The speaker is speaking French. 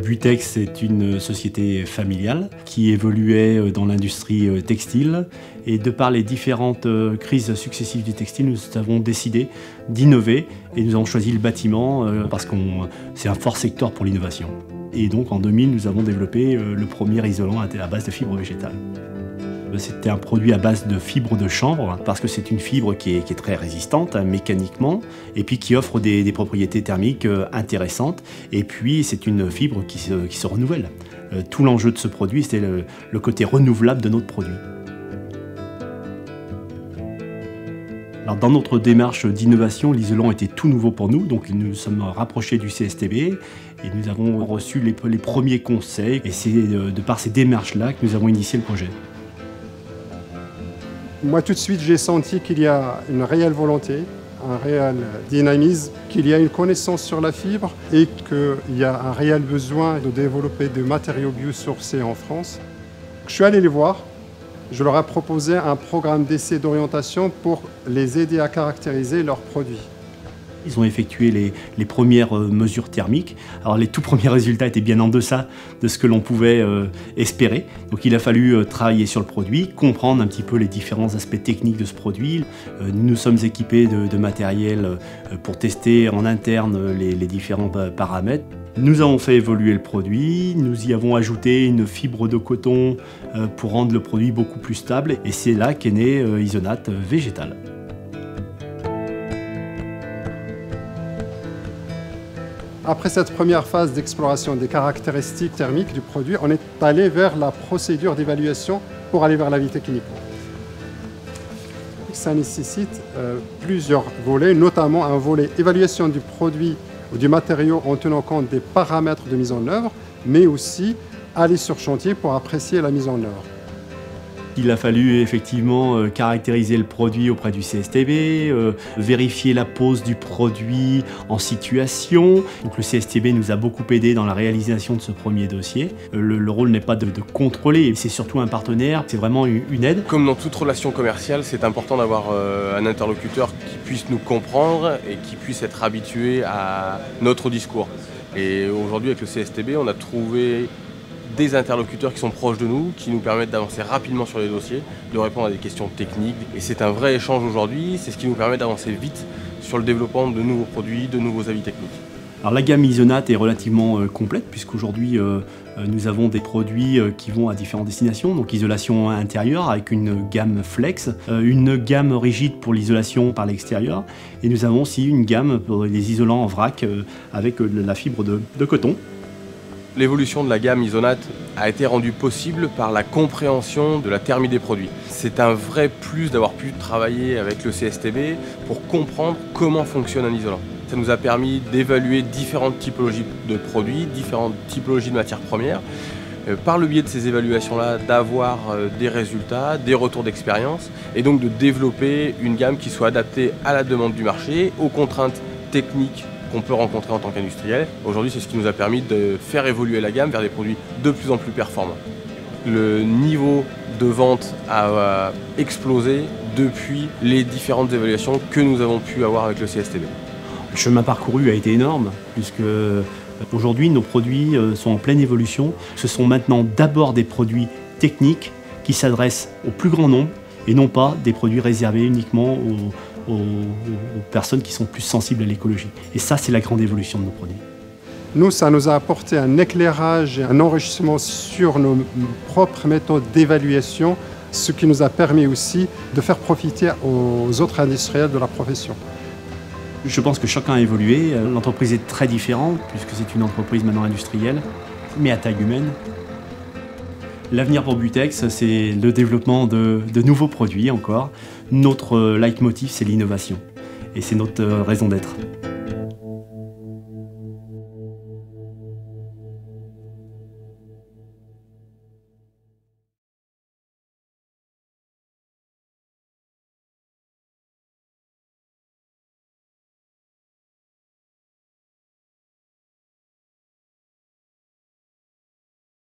Butex est une société familiale qui évoluait dans l'industrie textile et de par les différentes crises successives du textile, nous avons décidé d'innover et nous avons choisi le bâtiment parce que c'est un fort secteur pour l'innovation. Et donc en 2000, nous avons développé le premier isolant à base de fibres végétales. C'était un produit à base de fibres de chanvre parce que c'est une fibre qui est très résistante mécaniquement et puis qui offre des propriétés thermiques intéressantes. Et puis c'est une fibre qui se renouvelle. Tout l'enjeu de ce produit, c'était le côté renouvelable de notre produit. Alors, dans notre démarche d'innovation, l'isolant était tout nouveau pour nous, donc nous nous sommes rapprochés du CSTB et nous avons reçu les premiers conseils. Et c'est de par ces démarches-là que nous avons initié le projet. Moi, tout de suite, j'ai senti qu'il y a une réelle volonté, un réel dynamisme, qu'il y a une connaissance sur la fibre et qu'il y a un réel besoin de développer des matériaux biosourcés en France. Je suis allé les voir, je leur ai proposé un programme d'essai d'orientation pour les aider à caractériser leurs produits. Ils ont effectué les premières mesures thermiques. Alors les tout premiers résultats étaient bien en deçà de ce que l'on pouvait espérer. Donc il a fallu travailler sur le produit, comprendre un petit peu les différents aspects techniques de ce produit. Nous nous sommes équipés de matériel pour tester en interne les différents paramètres. Nous avons fait évoluer le produit, nous y avons ajouté une fibre de coton pour rendre le produit beaucoup plus stable. Et c'est là qu'est né Isonate végétal. Après cette première phase d'exploration des caractéristiques thermiques du produit, on est allé vers la procédure d'évaluation pour aller vers la vie technique. Ça nécessite plusieurs volets, notamment un volet évaluation du produit ou du matériau en tenant compte des paramètres de mise en œuvre, mais aussi aller sur chantier pour apprécier la mise en œuvre. Il a fallu effectivement caractériser le produit auprès du CSTB, vérifier la pose du produit en situation. Donc le CSTB nous a beaucoup aidé dans la réalisation de ce premier dossier. Le rôle n'est pas de contrôler, c'est surtout un partenaire, c'est vraiment une aide. Comme dans toute relation commerciale, c'est important d'avoir un interlocuteur qui puisse nous comprendre et qui puisse être habitué à notre discours. Et aujourd'hui avec le CSTB, on a trouvé des interlocuteurs qui sont proches de nous, qui nous permettent d'avancer rapidement sur les dossiers, de répondre à des questions techniques. Et c'est un vrai échange aujourd'hui, c'est ce qui nous permet d'avancer vite sur le développement de nouveaux produits, de nouveaux avis techniques. Alors la gamme Isonate est relativement complète puisqu'aujourd'hui nous avons des produits qui vont à différentes destinations, donc isolation intérieure avec une gamme flex, une gamme rigide pour l'isolation par l'extérieur et nous avons aussi une gamme pour les isolants en vrac avec la fibre de coton. L'évolution de la gamme Isonate a été rendue possible par la compréhension de la thermie des produits. C'est un vrai plus d'avoir pu travailler avec le CSTB pour comprendre comment fonctionne un isolant. Ça nous a permis d'évaluer différentes typologies de produits, différentes typologies de matières premières. Par le biais de ces évaluations-là, d'avoir des résultats, des retours d'expérience et donc de développer une gamme qui soit adaptée à la demande du marché, aux contraintes techniques qu'on peut rencontrer en tant qu'industriel. Aujourd'hui, c'est ce qui nous a permis de faire évoluer la gamme vers des produits de plus en plus performants. Le niveau de vente a explosé depuis les différentes évaluations que nous avons pu avoir avec le CSTB. Le chemin parcouru a été énorme puisque aujourd'hui nos produits sont en pleine évolution. Ce sont maintenant d'abord des produits techniques qui s'adressent au plus grand nombre et non pas des produits réservés uniquement aux personnes qui sont plus sensibles à l'écologie. Et ça, c'est la grande évolution de nos produits. Nous, ça nous a apporté un éclairage et un enrichissement sur nos propres méthodes d'évaluation, ce qui nous a permis aussi de faire profiter aux autres industriels de la profession. Je pense que chacun a évolué. L'entreprise est très différente, puisque c'est une entreprise maintenant industrielle, mais à taille humaine. L'avenir pour Butex, c'est le développement de nouveaux produits encore. Notre leitmotiv, c'est l'innovation. Et c'est notre raison d'être.